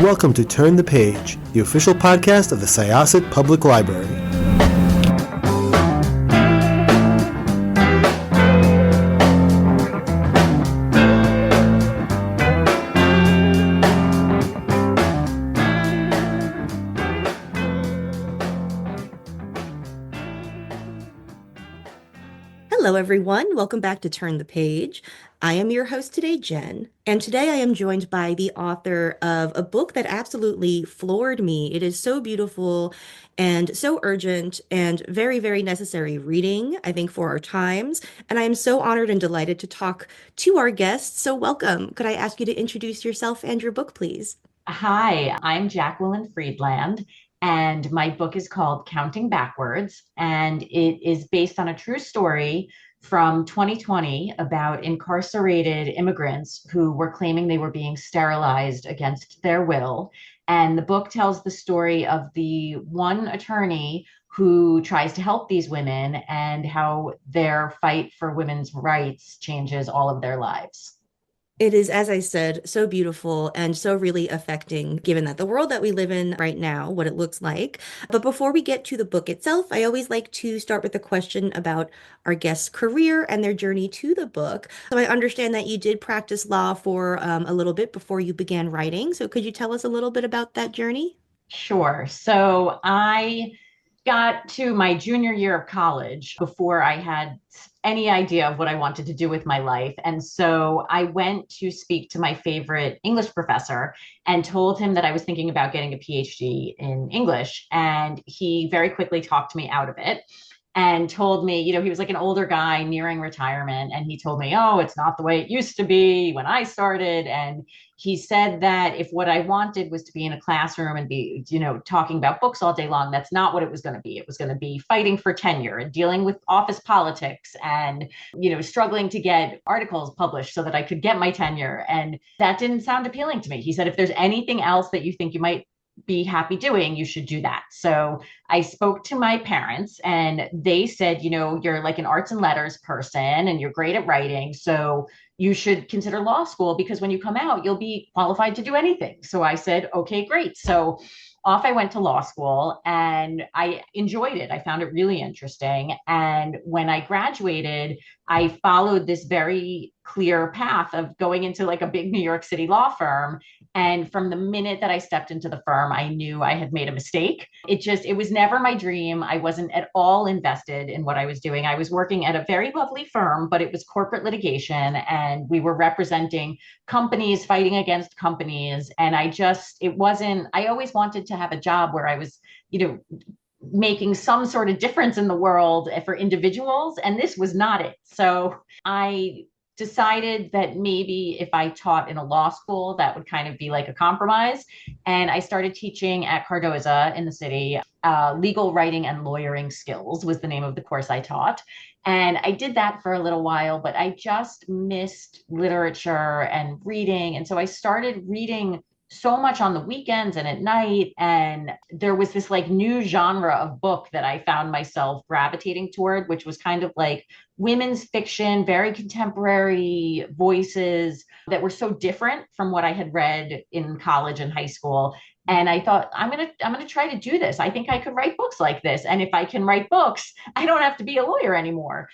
welcome to Turn the Page, the official podcast of the Syosset Public Library. Hello, everyone. Welcome back to Turn the Page. I am your host today, Jen, and today I am joined by the author of a book that absolutely floored me. It is so beautiful and so urgent and very, very necessary reading, I think, for our times. And I am so honored and delighted to talk to our guests. So welcome. Could I ask you to introduce yourself and your book, please? Hi, I'm Jacqueline Friedland, and my book is called Counting Backwards, and it is based on a true story from 2020 about incarcerated immigrants who were claiming they were being sterilized against their will. And the book tells the story of the one attorney who tries to help these women and how their fight for women's rights changes all of their lives. It is, as I said, so beautiful and so really affecting, given that the world that we live in right now, what it looks like. But before we get to the book itself, I always like to start with a question about our guest's career and their journey to the book. So I understand that you did practice law for a little bit before you began writing. So could you tell us a little bit about that journey? Sure. So I got to my junior year of college before I had any idea of what I wanted to do with my life. And so I went to speak to my favorite English professor and told him that I was thinking about getting a PhD in English. And he very quickly talked me out of it and told me, he was like an older guy nearing retirement. And he told me, oh, it's not the way it used to be when I started. And he said that if what I wanted was to be in a classroom and be, talking about books all day long, that's not what it was going to be. It was going to be fighting for tenure and dealing with office politics and, struggling to get articles published so that I could get my tenure. And that didn't sound appealing to me. He said, if there's anything else that you think you might be happy doing, you should do that. So I spoke to my parents and they said, you're like an arts and letters person and you're great at writing. So you should consider law school because when you come out, you'll be qualified to do anything. So I said, okay, great. So off I went to law school and I enjoyed it. I found it really interesting. And when I graduated, I followed this very clear path of going into like a big New York City law firm. And from the minute that I stepped into the firm, I knew I had made a mistake. It was never my dream. I wasn't at all invested in what I was doing. I was working at a very lovely firm, but it was corporate litigation and we were representing companies fighting against companies. And I always wanted to have a job where I was, making some sort of difference in the world for individuals. And this was not it. So I decided that maybe if I taught in a law school, that would kind of be like a compromise. And I started teaching at Cardoza in the city. Legal writing and lawyering skills was the name of the course I taught. And I did that for a little while, but I just missed literature and reading. And so I started reading so much on the weekends and at night. And there was this like new genre of book that I found myself gravitating toward, which was kind of like women's fiction, very contemporary voices that were so different from what I had read in college and high school. And I thought, I'm gonna try to do this. I think I could write books like this. And if I can write books, I don't have to be a lawyer anymore.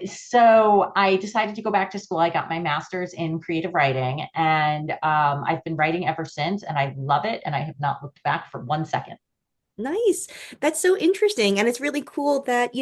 So I decided to go back to school. I got my master's in creative writing, and I've been writing ever since, and I love it. And I have not looked back for 1 second. Nice. That's so interesting. And it's really cool that,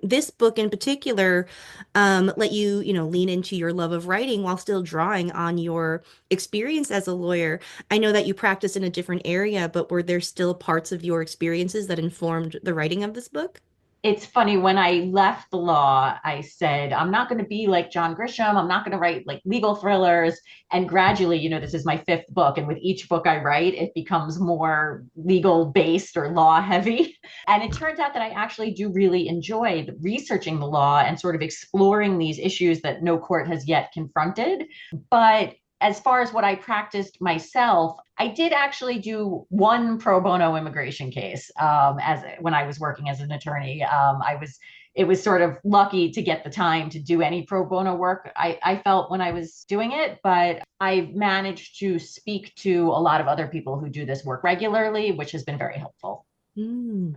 this book in particular let you, lean into your love of writing while still drawing on your experience as a lawyer. I know that you practice in a different area, but were there still parts of your experiences that informed the writing of this book? It's funny, when I left the law, I said, I'm not going to be like John Grisham. I'm not going to write like legal thrillers. And gradually, this is my fifth book. And with each book I write, it becomes more legal based or law heavy. And it turns out that I actually do really enjoy researching the law and sort of exploring these issues that no court has yet confronted. But as far as what I practiced myself, I did actually do one pro bono immigration case as when I was working as an attorney. I was it was sort of lucky to get the time to do any pro bono work I felt when I was doing it, but I've managed to speak to a lot of other people who do this work regularly, which has been very helpful. Mm.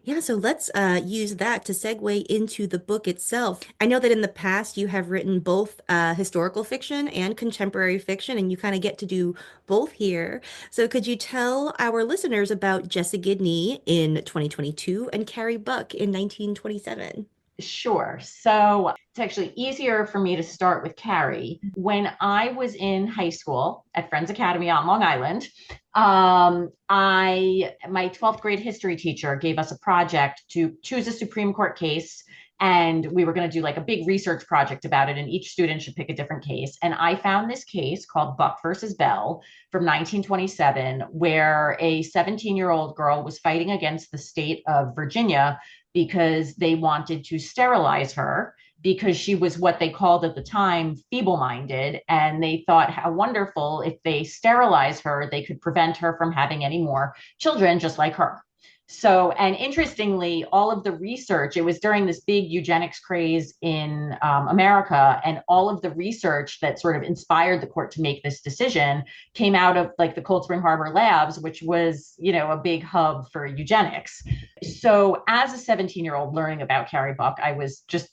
Yeah, so let's use that to segue into the book itself. I know that in the past you have written both historical fiction and contemporary fiction, and you kind of get to do both here. So could you tell our listeners about Jessa Gidney in 2022 and Carrie Buck in 1927? Sure. So it's actually easier for me to start with Carrie. When I was in high school at Friends Academy on Long Island, I my 12th grade history teacher gave us a project to choose a Supreme Court case. And we were going to do like a big research project about it, and each student should pick a different case. And I found this case called Buck versus Bell from 1927, where a 17-year-old girl was fighting against the state of Virginia because they wanted to sterilize her because she was what they called at the time feeble-minded, and they thought how wonderful if they sterilize her they could prevent her from having any more children just like her. So, and interestingly, all of the research, it was during this big eugenics craze in America, and all of the research that sort of inspired the court to make this decision came out of like the Cold Spring Harbor labs, which was, a big hub for eugenics. So, as a 17-year-old learning about Carrie Buck, I was just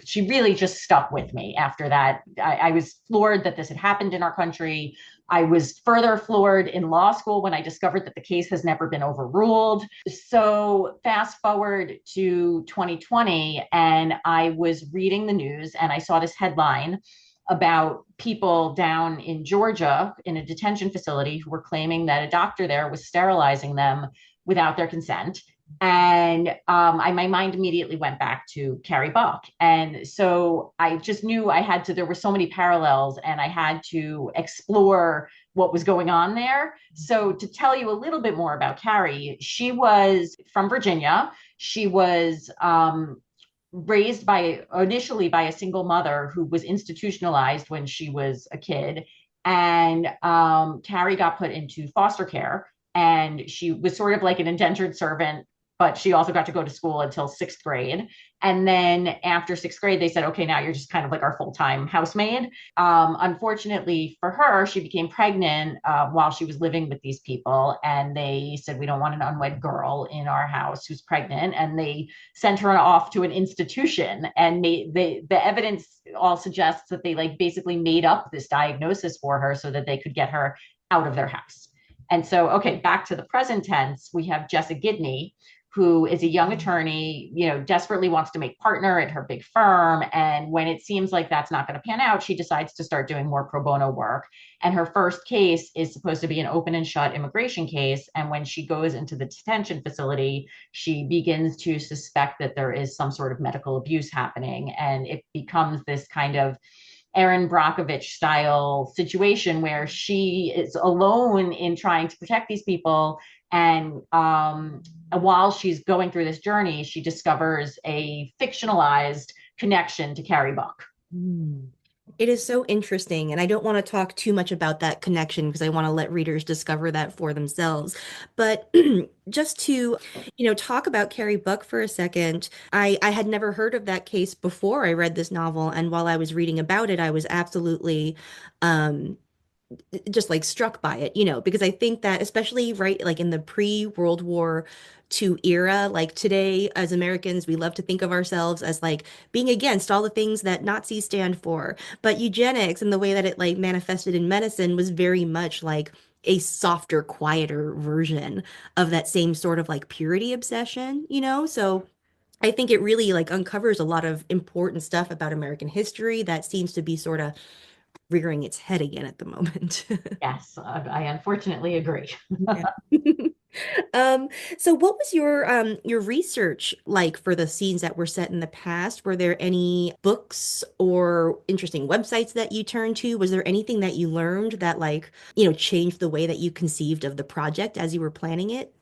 she really just stuck with me after that. I was floored that this had happened in our country. I was further floored in law school when I discovered that the case has never been overruled. So fast forward to 2020, and I was reading the news and I saw this headline about people down in Georgia in a detention facility who were claiming that a doctor there was sterilizing them without their consent. And my mind immediately went back to Carrie Buck. And so I just knew there were so many parallels, and I had to explore what was going on there. So to tell you a little bit more about Carrie, she was from Virginia. She was raised initially by a single mother who was institutionalized when she was a kid. And Carrie got put into foster care, and she was sort of like an indentured servant, but she also got to go to school until sixth grade. And then after sixth grade, they said, okay, now you're just kind of like our full-time housemaid. Unfortunately for her, she became pregnant while she was living with these people. And they said, we don't want an unwed girl in our house who's pregnant. And they sent her off to an institution. And the evidence all suggests that they like basically made up this diagnosis for her so that they could get her out of their house. And so, okay, back to the present tense, we have Jessa Gidney, who is a young attorney, desperately wants to make partner at her big firm. And when it seems like that's not going to pan out, she decides to start doing more pro bono work. And her first case is supposed to be an open and shut immigration case. And when she goes into the detention facility, she begins to suspect that there is some sort of medical abuse happening. And it becomes this kind of Erin Brockovich style situation where she is alone in trying to protect these people. And while she's going through this journey, she discovers a fictionalized connection to Carrie Buck. Mm. It is so interesting, and I don't want to talk too much about that connection because I want to let readers discover that for themselves. But just to, talk about Carrie Buck for a second, I had never heard of that case before I read this novel, and while I was reading about it, I was absolutely just like struck by it, because I think that especially right like in the pre-World War II era, like today as Americans, we love to think of ourselves as like being against all the things that Nazis stand for. But eugenics and the way that it like manifested in medicine was very much like a softer, quieter version of that same sort of like purity obsession. So I think it really like uncovers a lot of important stuff about American history that seems to be sort of rearing its head again at the moment. Yes, I unfortunately agree. Yeah. Um, so what was your research like for the scenes that were set in the past? Were there any books or interesting websites that you turned to? Was there anything that you learned that like, changed the way that you conceived of the project as you were planning it?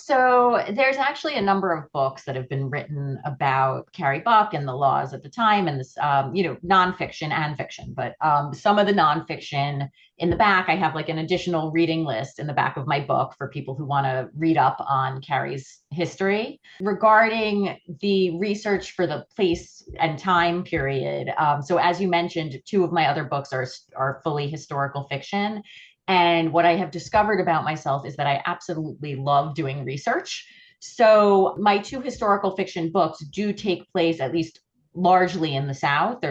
So there's actually a number of books that have been written about Carrie Buck and the laws at the time, and this, nonfiction and fiction. But some of the nonfiction in the back, I have like an additional reading list in the back of my book for people who want to read up on Carrie's history. Regarding the research for the place and time period, so as you mentioned, two of my other books are fully historical fiction. And what I have discovered about myself is that I absolutely love doing research. So my two historical fiction books do take place at least largely in the South.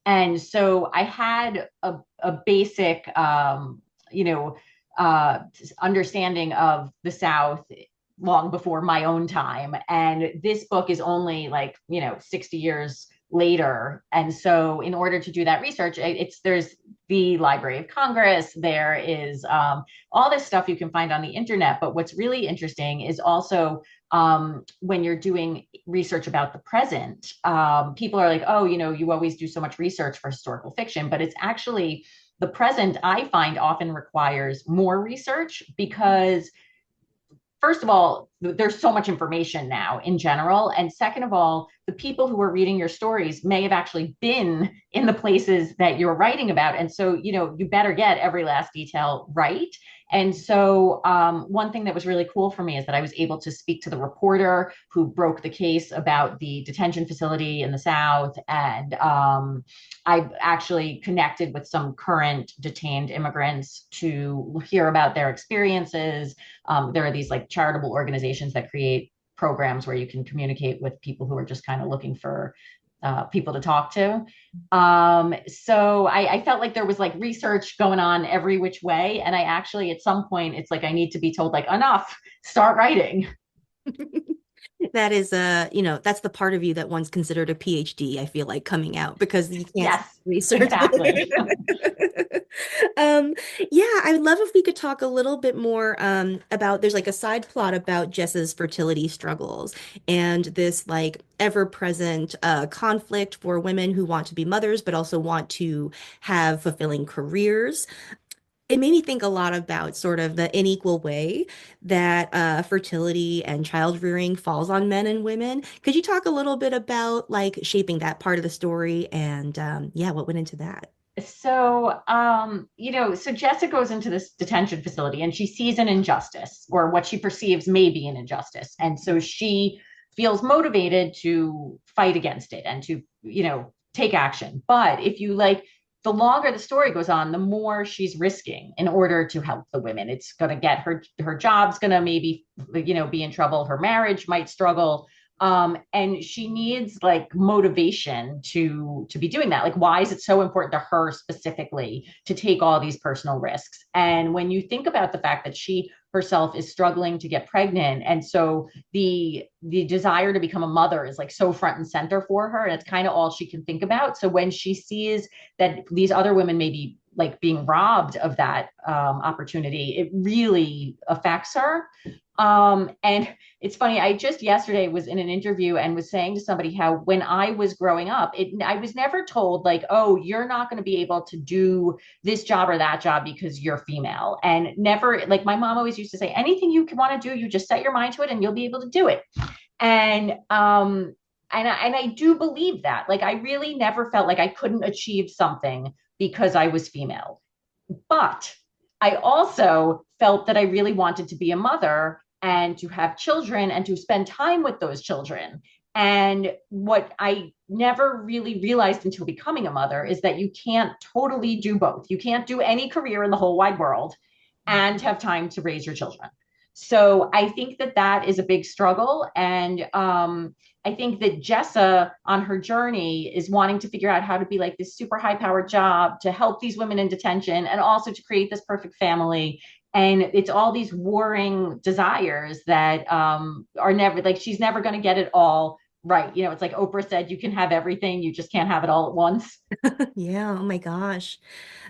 And so I had a basic, you know, uh, understanding of the South long before my own time. And this book is only like, 60 years later. And so in order to do that research, there's the Library of Congress, there is all this stuff you can find on the internet. But what's really interesting is also when you're doing research about the present, people are like, oh, you always do so much research for historical fiction, but it's actually the present I find often requires more research because first of all, there's so much information now in general. And second of all, the people who are reading your stories may have actually been in the places that you're writing about. And so, you better get every last detail right. And so, one thing that was really cool for me is that I was able to speak to the reporter who broke the case about the detention facility in the South. And I actually connected with some current detained immigrants to hear about their experiences. There are these like charitable organizations that create programs where you can communicate with people who are just kind of looking for people to talk to. So I felt like there was like research going on every which way. And I actually, at some point, it's like I need to be told, like, enough, start writing. That is that's the part of you that once considered a PhD, I feel like coming out because you can't Yes, research. exactly. Um, yeah, I would love if we could talk a little bit more about there's like a side plot about Jessa's fertility struggles and this like ever-present conflict for women who want to be mothers but also want to have fulfilling careers. It made me think a lot about sort of the unequal way that fertility and child rearing falls on men and women. Could you talk a little bit about like shaping that part of the story and yeah, what went into that? So Jessica goes into this detention facility and she sees an injustice or what she perceives may be an injustice. And so she feels motivated to fight against it and to, take action. But if you like, the longer the story goes on, the more she's risking in order to help the women. It's going to get her job's going to maybe, be in trouble. Her marriage might struggle, and she needs like motivation to be doing that. Like, why is it so important to her specifically to take all these personal risks? And when you think about the fact that she herself is struggling to get pregnant, and so the desire to become a mother is like so front and center for her, and it's kind of all she can think about. So when she sees that these other women may be like being robbed of that opportunity, it really affects her. And it's funny, I just yesterday was in an interview and was saying to somebody how when I was growing up, I was never told like, oh, you're not going to be able to do this job or that job because you're female. And never, like my mom always used to say, anything you want to do, you just set your mind to it and you'll be able to do it. And I do believe that. Like I really never felt like I couldn't achieve something because I was female. But I also felt that I really wanted to be a mother and to have children and to spend time with those children. And what I never really realized until becoming a mother is that you can't totally do both. You can't do any career in the whole wide world and have time to raise your children. So I think that that is a big struggle. And I think that Jessa on her journey is wanting to figure out how to be like this super high powered job to help these women in detention and also to create this perfect family. And it's all these warring desires that are never like she's never going to get it all right. It's like Oprah said, you can have everything, you just can't have it all at once. Yeah, oh my gosh.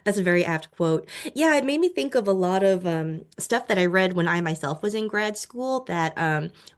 That's a very apt quote. Yeah, it made me think of a lot of stuff that I read when I myself was in grad school that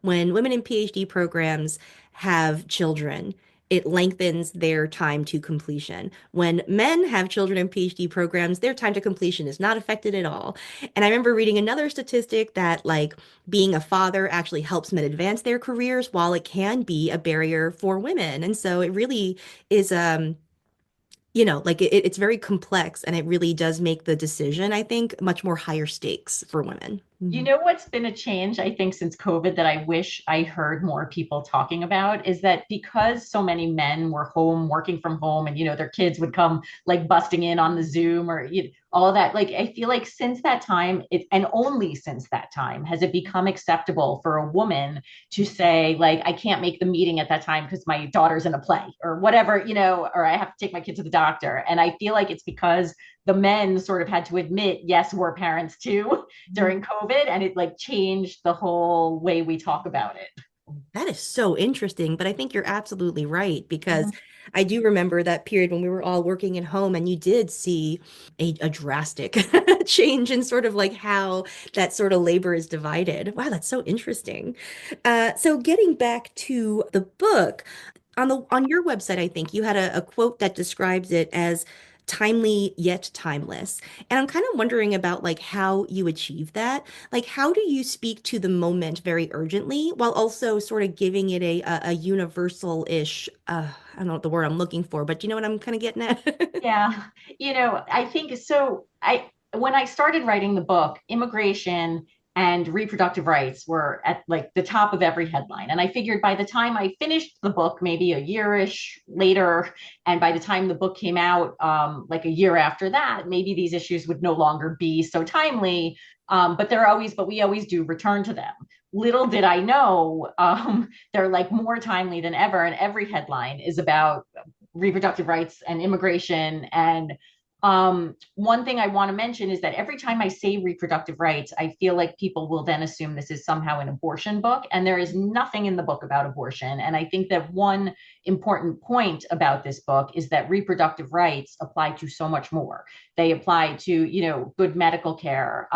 when women in PhD programs have children it lengthens their time to completion. When men have children in PhD programs, their time to completion is not affected at all. And I remember reading another statistic that like being a father actually helps men advance their careers while it can be a barrier for women. And so it really is like it's very complex and it really does make the decision, I think, much more higher stakes for women. You know what's been a change, I think, since COVID that I wish I heard more people talking about is that because so many men were home working from home and, their kids would come like busting in on the Zoom or all of that. Like, I feel like since that time, and only since that time, has it become acceptable for a woman to say, like, I can't make the meeting at that time because my daughter's in a play or whatever, or I have to take my kid to the doctor. And I feel like it's because the men sort of had to admit, yes, we're parents too during COVID, and it like changed the whole way we talk about it. That is so interesting, but I think you're absolutely right because Mhm. I do remember that period when we were all working at home and you did see a drastic change in sort of like how that sort of labor is divided. Wow, that's so interesting. So getting back to the book, on your website, I think you had a quote that describes it as timely yet timeless. And I'm kind of wondering about like how you achieve that. Like how do you speak to the moment very urgently while also sort of giving it a universal-ish I don't know what the word I'm looking for, but you know what I'm kind of getting at? Yeah, I think so. When I started writing the book, immigration and reproductive rights were at like the top of every headline. And I figured by the time I finished the book, maybe a yearish later, and by the time the book came out, like a year after that, maybe these issues would no longer be so timely. But we always do return to them. Little did I know, they're like more timely than ever, and every headline is about reproductive rights and immigration. And one thing I want to mention is that every time I say reproductive rights, I feel like people will then assume this is somehow an abortion book. And there is nothing in the book about abortion. And I think that one important point about this book is that reproductive rights apply to so much more. They apply to, good medical care,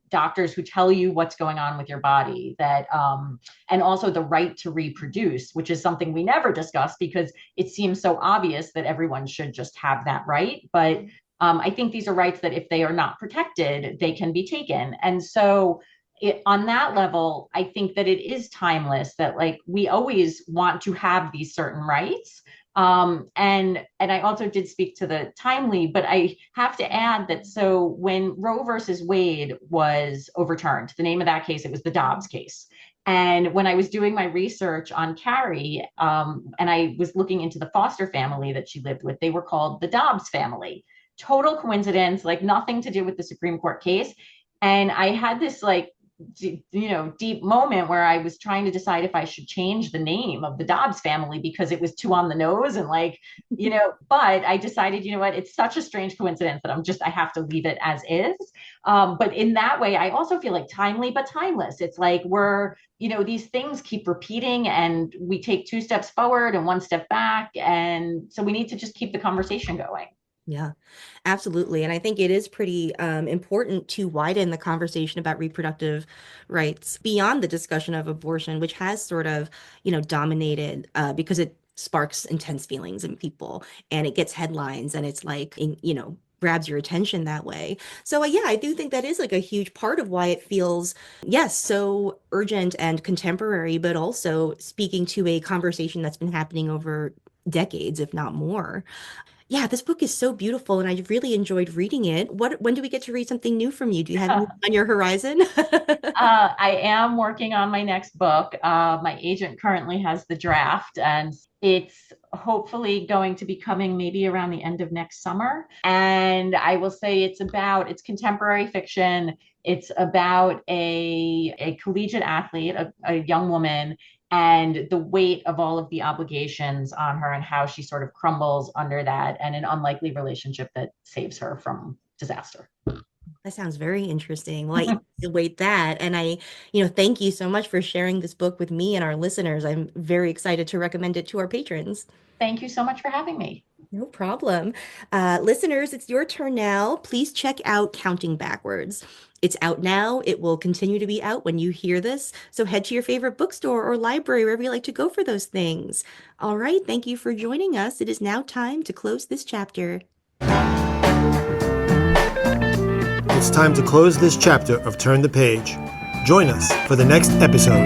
doctors who tell you what's going on with your body, and also the right to reproduce, which is something we never discuss because it seems so obvious that everyone should just have that right. But I think these are rights that if they are not protected, they can be taken. And so on that level, I think that it is timeless that like we always want to have these certain rights. And I also did speak to the timely, but I have to add that so when Roe versus Wade was overturned, the name of that case, it was the Dobbs case. And when I was doing my research on Carrie, and I was looking into the foster family that she lived with, they were called the Dobbs family. Total coincidence, like nothing to do with the Supreme Court case. And I had this like deep moment where I was trying to decide if I should change the name of the Dobbs family because it was too on the nose and like, but I decided, what, it's such a strange coincidence that I have to leave it as is. But in that way, I also feel like timely, but timeless. It's like these things keep repeating and we take two steps forward and one step back. And so we need to just keep the conversation going. Yeah, absolutely. And I think it is pretty important to widen the conversation about reproductive rights beyond the discussion of abortion, which has sort of, dominated because it sparks intense feelings in people and it gets headlines and it's like, grabs your attention that way. So yeah, I do think that is like a huge part of why it feels, yes, so urgent and contemporary, but also speaking to a conversation that's been happening over decades, if not more. Yeah, this book is so beautiful and I really enjoyed reading it. When do we get to read something new from you? Do you have anything on your horizon? I am working on my next book. My agent currently has the draft, and it's hopefully going to be coming maybe around the end of next summer. And I will say it's contemporary fiction. It's about a collegiate athlete, a young woman, and the weight of all of the obligations on her and how she sort of crumbles under that and an unlikely relationship that saves her from disaster. That sounds very interesting. Well, I await that. And thank you so much for sharing this book with me and our listeners. I'm very excited to recommend it to our patrons. Thank you so much for having me. No problem. Listeners, it's your turn now. Please check out Counting Backwards. It's out now. It will continue to be out when you hear this. So head to your favorite bookstore or library, wherever you like to go for those things. All right. Thank you for joining us. It is now time to close this chapter. It's time to close this chapter of Turn the Page. Join us for the next episode.